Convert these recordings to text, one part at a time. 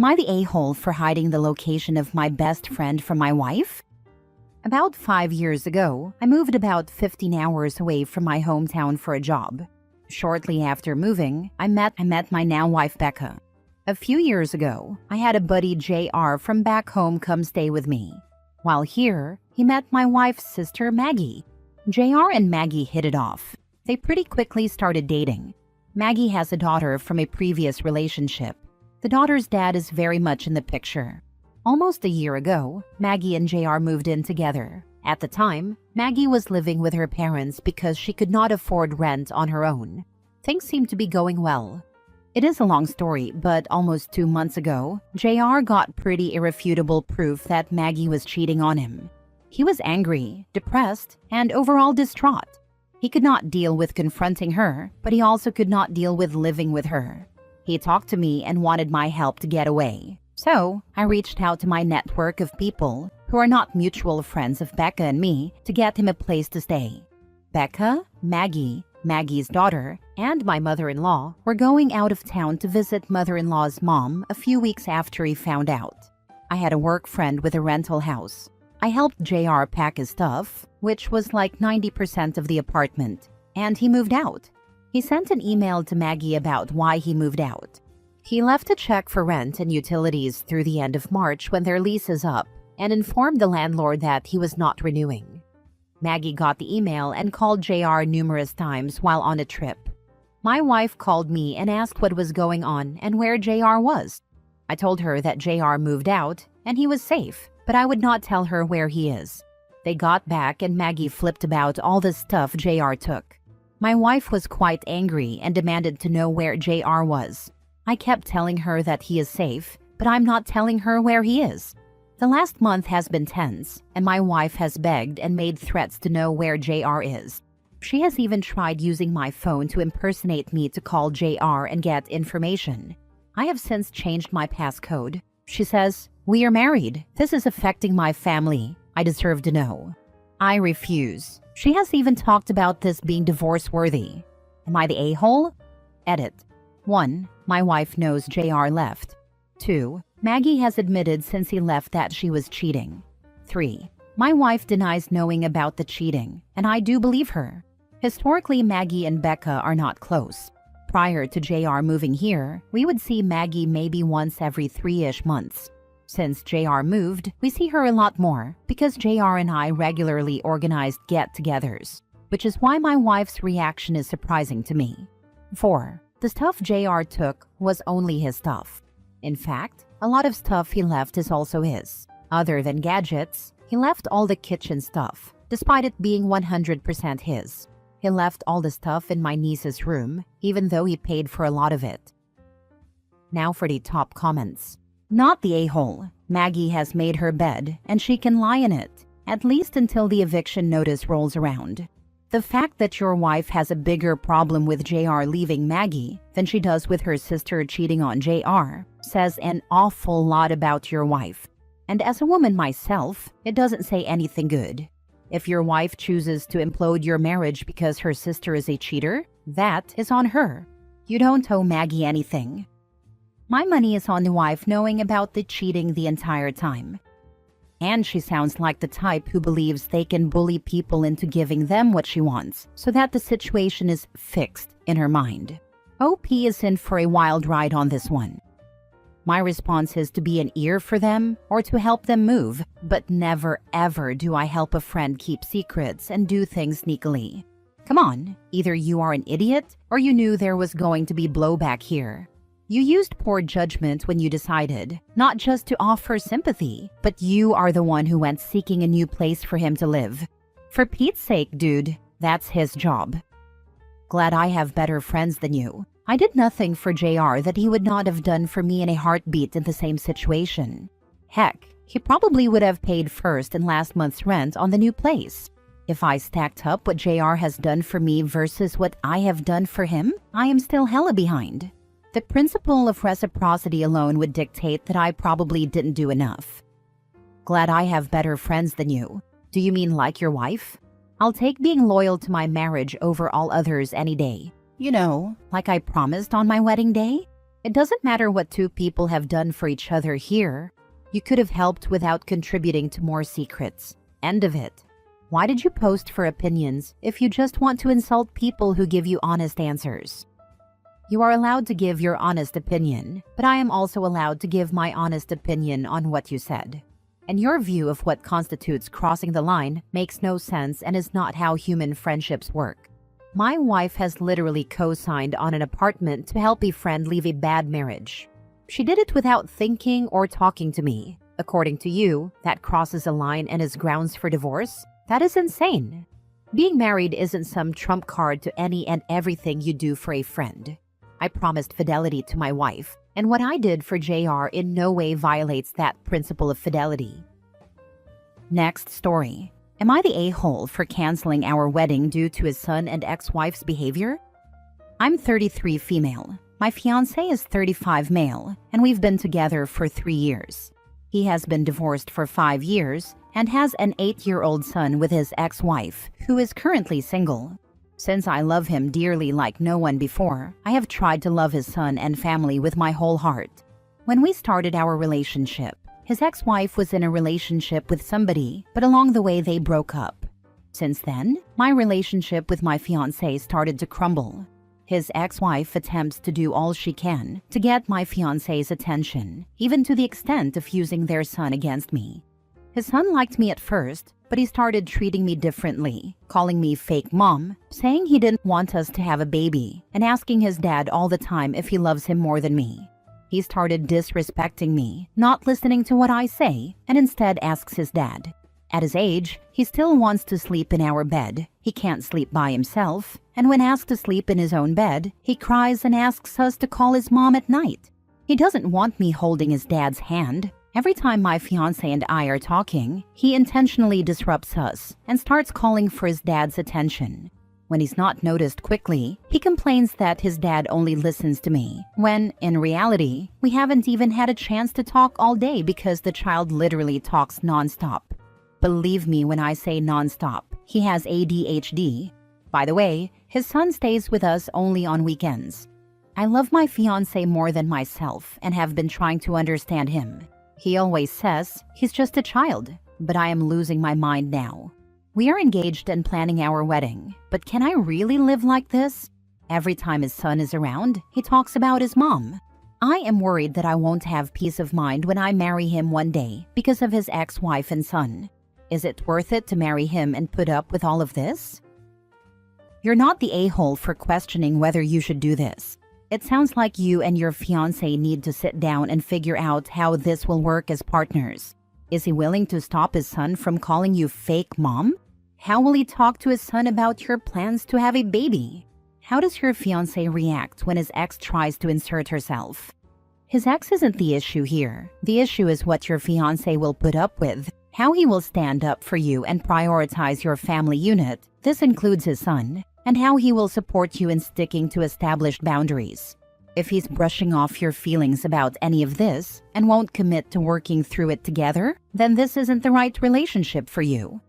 Am I the a-hole for hiding the location of my best friend from my wife? About 5 years ago, I moved about 15 hours away from my hometown for a job. Shortly after moving, I met my now wife Becca. A few years ago, I had a buddy JR from back home come stay with me. While here, he met my wife's sister Maggie. JR and Maggie hit it off. They pretty quickly started dating. Maggie has a daughter from a previous relationship. The daughter's dad is very much in the picture. Almost a year ago, Maggie and JR moved in together. At the time, Maggie was living with her parents because she could not afford rent on her own. Things seemed to be going well. It is a long story, but almost 2 months ago, JR got pretty irrefutable proof that Maggie was cheating on him. He was angry, depressed, and overall distraught. He could not deal with confronting her, but he also could not deal with living with her. He talked to me and wanted my help to get away. So, I reached out to my network of people who are not mutual friends of Becca and me to get him a place to stay. Becca, Maggie, Maggie's daughter, and my mother-in-law were going out of town to visit mother-in-law's mom a few weeks after he found out. I had a work friend with a rental house. I helped JR pack his stuff, which was like 90% of the apartment, and he moved out. He sent an email to Maggie about why he moved out. He left a check for rent and utilities through the end of March when their lease is up and informed the landlord that he was not renewing. Maggie got the email and called JR numerous times while on a trip. My wife called me and asked what was going on and where JR was. I told her that JR moved out and he was safe, but I would not tell her where he is. They got back and Maggie flipped about all the stuff JR took. My wife was quite angry and demanded to know where JR was. I kept telling her that he is safe, but I'm not telling her where he is. The last month has been tense, and my wife has begged and made threats to know where JR is. She has even tried using my phone to impersonate me to call JR and get information. I have since changed my passcode. She says, "We are married. This is affecting my family. I deserve to know." I refuse. She has even talked about this being divorce-worthy. Am I the a-hole? Edit. 1. My wife knows JR left. 2. Maggie has admitted since he left that she was cheating. 3. My wife denies knowing about the cheating, and I do believe her. Historically, Maggie and Becca are not close. Prior to JR moving here, we would see Maggie maybe once every 3-ish months. Since JR moved, we see her a lot more because JR and I regularly organized get-togethers, which is why my wife's reaction is surprising to me. 4. The stuff JR took was only his stuff. In fact, a lot of stuff he left is also his. Other than gadgets, he left all the kitchen stuff, despite it being 100% his. He left all the stuff in my niece's room, even though he paid for a lot of it. Now for the top comments. Not the a-hole. Maggie has made her bed, and she can lie in it, at least until the eviction notice rolls around. The fact that your wife has a bigger problem with JR leaving Maggie than she does with her sister cheating on JR says an awful lot about your wife. And as a woman myself, it doesn't say anything good. If your wife chooses to implode your marriage because her sister is a cheater, that is on her. You don't owe Maggie anything. My money is on the wife knowing about the cheating the entire time. And she sounds like the type who believes they can bully people into giving them what she wants, so that the situation is fixed in her mind. OP is in for a wild ride on this one. My response is to be an ear for them or to help them move, but never ever do I help a friend keep secrets and do things sneakily. Come on, either you are an idiot or you knew there was going to be blowback here. You used poor judgment when you decided, not just to offer sympathy, but you are the one who went seeking a new place for him to live. For Pete's sake, dude, that's his job. Glad I have better friends than you. I did nothing for JR that he would not have done for me in a heartbeat in the same situation. Heck, he probably would have paid first and last month's rent on the new place. If I stacked up what JR has done for me versus what I have done for him, I am still hella behind. The principle of reciprocity alone would dictate that I probably didn't do enough. Glad I have better friends than you. Do you mean like your wife? I'll take being loyal to my marriage over all others any day. You know, like I promised on my wedding day? It doesn't matter what two people have done for each other here. You could have helped without contributing to more secrets. End of it. Why did you post for opinions if you just want to insult people who give you honest answers? You are allowed to give your honest opinion, but I am also allowed to give my honest opinion on what you said. And your view of what constitutes crossing the line makes no sense and is not how human friendships work. My wife has literally co-signed on an apartment to help a friend leave a bad marriage. She did it without thinking or talking to me. According to you, that crosses a line and is grounds for divorce? That is insane. Being married isn't some trump card to any and everything you do for a friend. I promised fidelity to my wife, and what I did for JR in no way violates that principle of fidelity. Next story. Am I the a-hole for canceling our wedding due to his son and ex-wife's behavior? I'm 33 female. My fiancé is 35 male, and we've been together for 3 years. He has been divorced for 5 years and has an 8-year-old son with his ex-wife, who is currently single. Since I love him dearly like no one before, I have tried to love his son and family with my whole heart. When we started our relationship, his ex-wife was in a relationship with somebody, but along the way they broke up. Since then, my relationship with my fiancé started to crumble. His ex-wife attempts to do all she can to get my fiancé's attention, even to the extent of using their son against me. His son liked me at first, but he started treating me differently, calling me fake mom, saying he didn't want us to have a baby, and asking his dad all the time if he loves him more than me. He started disrespecting me, not listening to what I say, and instead asks his dad. At his age, he still wants to sleep in our bed. He can't sleep by himself, and when asked to sleep in his own bed, he cries and asks us to call his mom at night. He doesn't want me holding his dad's hand. Every time my fiancé and I are talking, he intentionally disrupts us and starts calling for his dad's attention. When he's not noticed quickly, he complains that his dad only listens to me, when, in reality, we haven't even had a chance to talk all day because the child literally talks nonstop. Believe me when I say nonstop, he has ADHD. By the way, his son stays with us only on weekends. I love my fiancé more than myself and have been trying to understand him. He always says he's just a child, but I am losing my mind now. We are engaged and planning our wedding, but can I really live like this? Every time his son is around, he talks about his mom. I am worried that I won't have peace of mind when I marry him one day because of his ex-wife and son. Is it worth it to marry him and put up with all of this? You're not the a-hole for questioning whether you should do this. It sounds like you and your fiancé need to sit down and figure out how this will work as partners. Is he willing to stop his son from calling you fake mom? How will he talk to his son about your plans to have a baby? How does your fiancé react when his ex tries to insert herself? His ex isn't the issue here. The issue is what your fiancé will put up with, how he will stand up for you and prioritize your family unit, this includes his son, and how he will support you in sticking to established boundaries. If he's brushing off your feelings about any of this and won't commit to working through it together, then this isn't the right relationship for you.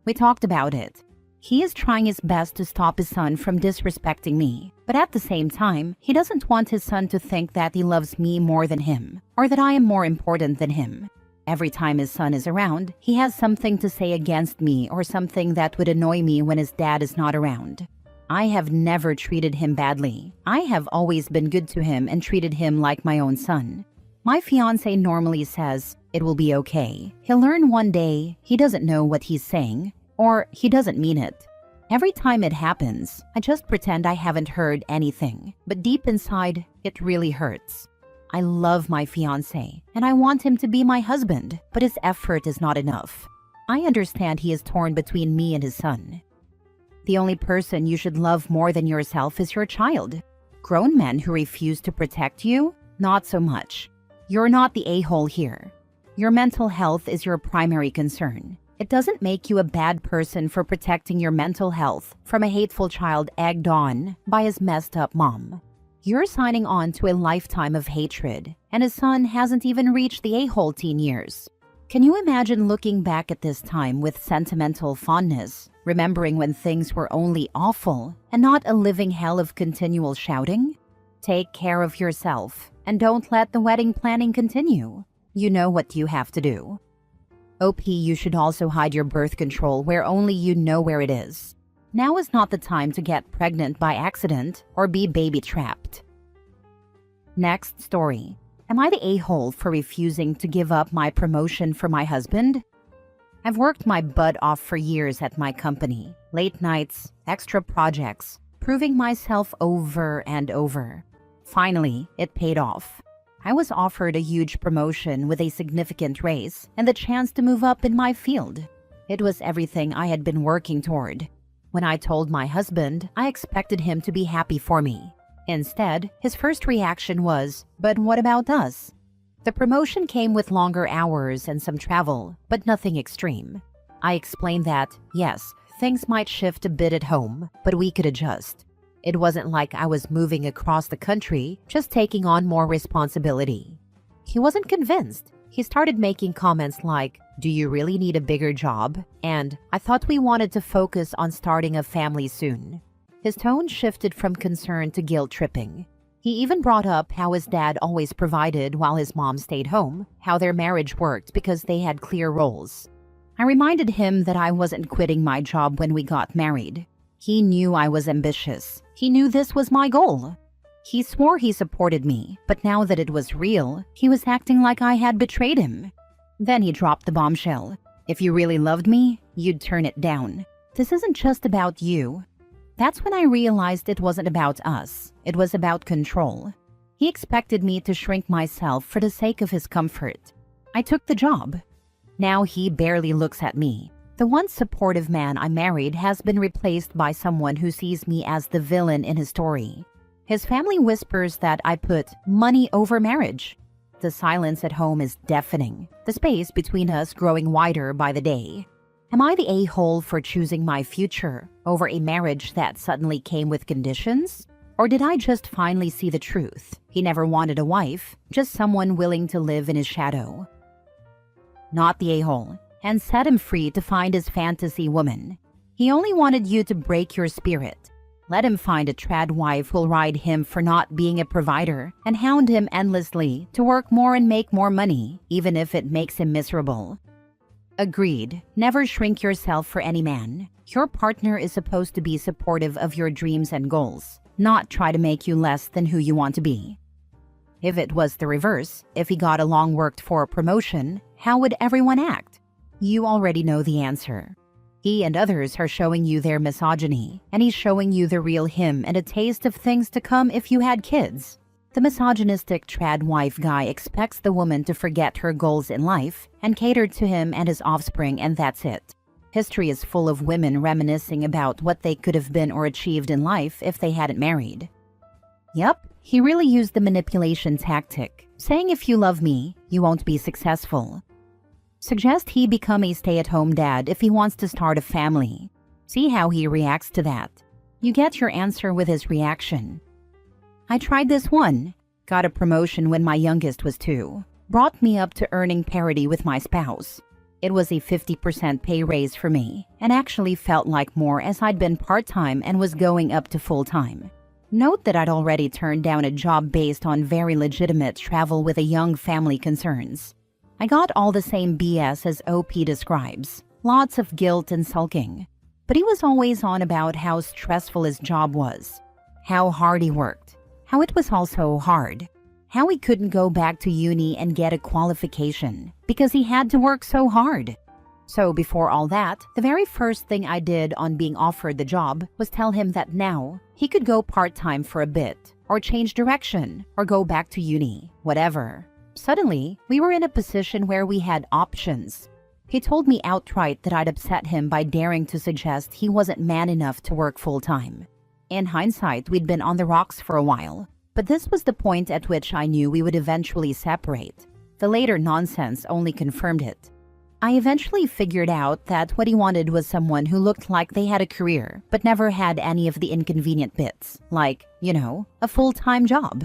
We talked about it. He is trying his best to stop his son from disrespecting me, but at the same time, he doesn't want his son to think that he loves me more than him, or that I am more important than him. Every time his son is around, he has something to say against me or something that would annoy me when his dad is not around. I have never treated him badly. I have always been good to him and treated him like my own son. My fiancé normally says, "It will be okay. He'll learn one day." He doesn't know what he's saying, or he doesn't mean it. Every time it happens, I just pretend I haven't heard anything, but deep inside, it really hurts. I love my fiancé, and I want him to be my husband, but his effort is not enough. I understand he is torn between me and his son. The only person you should love more than yourself is your child. Grown men who refuse to protect you? Not so much. You're not the a-hole here. Your mental health is your primary concern. It doesn't make you a bad person for protecting your mental health from a hateful child egged on by his messed up mom. You're signing on to a lifetime of hatred, and his son hasn't even reached the a-hole teen years. Can you imagine looking back at this time with sentimental fondness, remembering when things were only awful and not a living hell of continual shouting? Take care of yourself and don't let the wedding planning continue. You know what you have to do. OP, you should also hide your birth control where only you know where it is. Now is not the time to get pregnant by accident or be baby trapped. Next story. Am I the a-hole for refusing to give up my promotion for my husband? I've worked my butt off for years at my company. Late nights, extra projects, proving myself over and over. Finally, it paid off. I was offered a huge promotion with a significant raise and the chance to move up in my field. It was everything I had been working toward. When I told my husband, I expected him to be happy for me. Instead, his first reaction was, "But what about us?" The promotion came with longer hours and some travel, but nothing extreme. I explained that, yes, things might shift a bit at home, but we could adjust. It wasn't like I was moving across the country, just taking on more responsibility. He wasn't convinced. He started making comments like, "Do you really need a bigger job?" And, "I thought we wanted to focus on starting a family soon." His tone shifted from concern to guilt-tripping. He even brought up how his dad always provided while his mom stayed home, how their marriage worked because they had clear roles. I reminded him that I wasn't quitting my job when we got married. He knew I was ambitious. He knew this was my goal. He swore he supported me, but now that it was real, he was acting like I had betrayed him. Then he dropped the bombshell. "If you really loved me, you'd turn it down. This isn't just about you." That's when I realized it wasn't about us. It was about control. He expected me to shrink myself for the sake of his comfort. I took the job. Now he barely looks at me. The once supportive man I married has been replaced by someone who sees me as the villain in his story. His family whispers that I put money over marriage. The silence at home is deafening, the space between us growing wider by the day. Am I the a-hole for choosing my future over a marriage that suddenly came with conditions? Or did I just finally see the truth? He never wanted a wife, just someone willing to live in his shadow. Not the a-hole, and set him free to find his fantasy woman. He only wanted you to break your spirit. Let him find a trad wife who'll ride him for not being a provider and hound him endlessly to work more and make more money, even if it makes him miserable. Agreed. Never shrink yourself for any man. Your partner is supposed to be supportive of your dreams and goals, not try to make you less than who you want to be. If it was the reverse, if he got a long worked for promotion, how would everyone act? You already know the answer. He and others are showing you their misogyny, and he's showing you the real him and a taste of things to come if you had kids. The misogynistic trad wife guy expects the woman to forget her goals in life and cater to him and his offspring, and that's it. History is full of women reminiscing about what they could have been or achieved in life if they hadn't married. Yep, he really used the manipulation tactic, saying if you love me, you won't be successful. Suggest he become a stay-at-home dad if he wants to start a family. See how he reacts to that. You get your answer with his reaction. I tried this one. Got a promotion when my youngest was 2. Brought me up to earning parity with my spouse. It was a 50% pay raise for me, and actually felt like more as I'd been part-time and was going up to full-time. Note that I'd already turned down a job based on very legitimate travel with a young family concerns. I got all the same BS as OP describes. Lots of guilt and sulking. But he was always on about how stressful his job was. How hard he worked. How it was also hard. How he couldn't go back to uni and get a qualification because he had to work so hard. So before all that, the very first thing I did on being offered the job was tell him that now he could go part-time for a bit, or change direction, or go back to uni, whatever. Suddenly, we were in a position where we had options. He told me outright that I'd upset him by daring to suggest he wasn't man enough to work full-time. In hindsight, we'd been on the rocks for a while, but this was the point at which I knew we would eventually separate. The later nonsense only confirmed it. I eventually figured out that what he wanted was someone who looked like they had a career, but never had any of the inconvenient bits, like, a full-time job.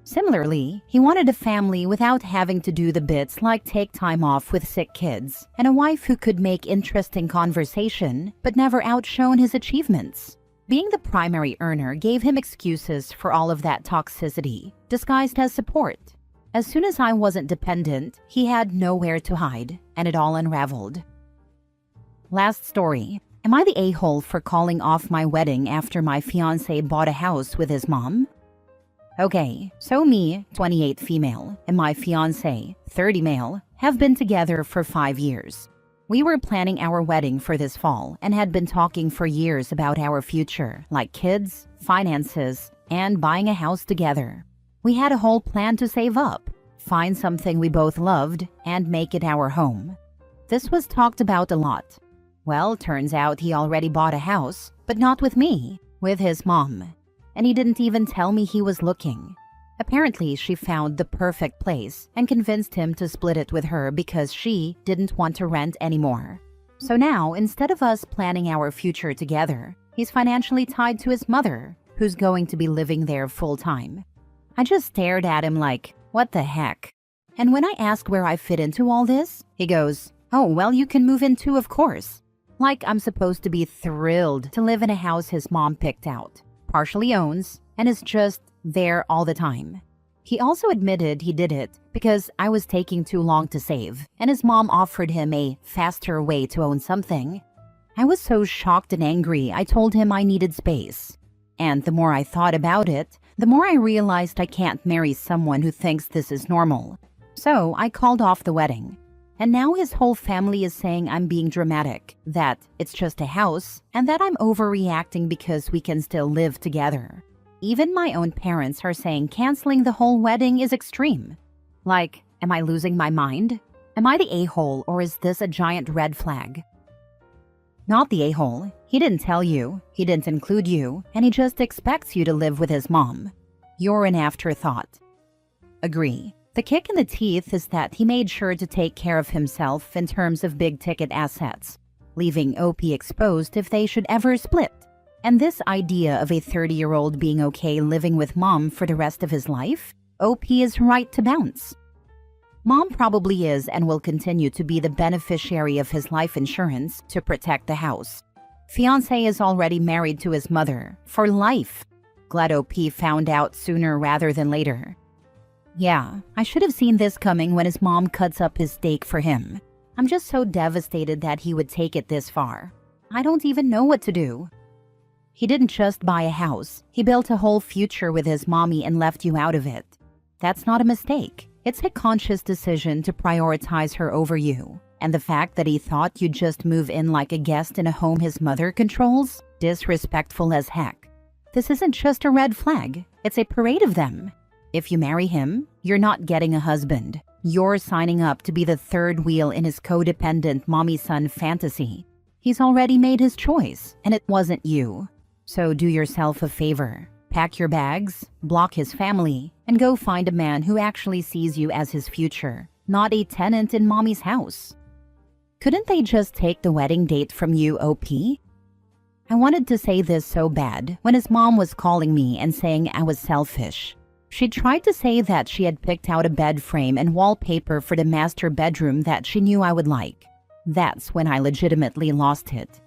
Similarly, he wanted a family without having to do the bits like take time off with sick kids, and a wife who could make interesting conversation, but never outshone his achievements. Being the primary earner gave him excuses for all of that toxicity, disguised as support. As soon as I wasn't dependent, he had nowhere to hide, and it all unraveled. Last story. Am I the a-hole for calling off my wedding after my fiancé bought a house with his mom? Okay, so me, 28 female, and my fiancé, 30 male, have been together for 5 years. We were planning our wedding for this fall and had been talking for years about our future, like kids, finances, and buying a house together. We had a whole plan to save up, find something we both loved, and make it our home. This was talked about a lot. Well, turns out he already bought a house, but not with me, with his mom. And he didn't even tell me he was looking. Apparently, she found the perfect place and convinced him to split it with her because she didn't want to rent anymore. So now, instead of us planning our future together, he's financially tied to his mother, who's going to be living there full-time. I just stared at him like, what the heck? And when I ask where I fit into all this, he goes, oh, well, you can move in too, of course. Like I'm supposed to be thrilled to live in a house his mom picked out, partially owns, and is just there all the time. He also admitted he did it because I was taking too long to save, and his mom offered him a faster way to own something. I was so shocked and angry, I told him I needed space. And the more I thought about it, the more I realized I can't marry someone who thinks this is normal. So I called off the wedding. And now his whole family is saying I'm being dramatic, that it's just a house, and that I'm overreacting because we can still live together. Even my own parents are saying canceling the whole wedding is extreme. Like, am I losing my mind? Am I the a-hole, or is this a giant red flag? Not the a-hole. He didn't tell you, he didn't include you, and he just expects you to live with his mom. You're an afterthought. Agree. The kick in the teeth is that he made sure to take care of himself in terms of big-ticket assets, leaving OP exposed if they should ever split. And this idea of a 30-year-old being okay living with mom for the rest of his life, OP is right to bounce. Mom probably is and will continue to be the beneficiary of his life insurance to protect the house. Fiancé is already married to his mother, for life. Glad OP found out sooner rather than later. Yeah, I should have seen this coming when his mom cuts up his steak for him. I'm just so devastated that he would take it this far. I don't even know what to do. He didn't just buy a house. He built a whole future with his mommy and left you out of it. That's not a mistake. It's a conscious decision to prioritize her over you. And the fact that he thought you'd just move in like a guest in a home his mother controls? Disrespectful as heck. This isn't just a red flag. It's a parade of them. If you marry him, you're not getting a husband. You're signing up to be the third wheel in his codependent mommy-son fantasy. He's already made his choice, and it wasn't you. So do yourself a favor. Pack your bags, block his family, and go find a man who actually sees you as his future, not a tenant in mommy's house. Couldn't they just take the wedding date from you, OP? I wanted to say this so bad when his mom was calling me and saying I was selfish. She tried to say that she had picked out a bed frame and wallpaper for the master bedroom that she knew I would like. That's when I legitimately lost it.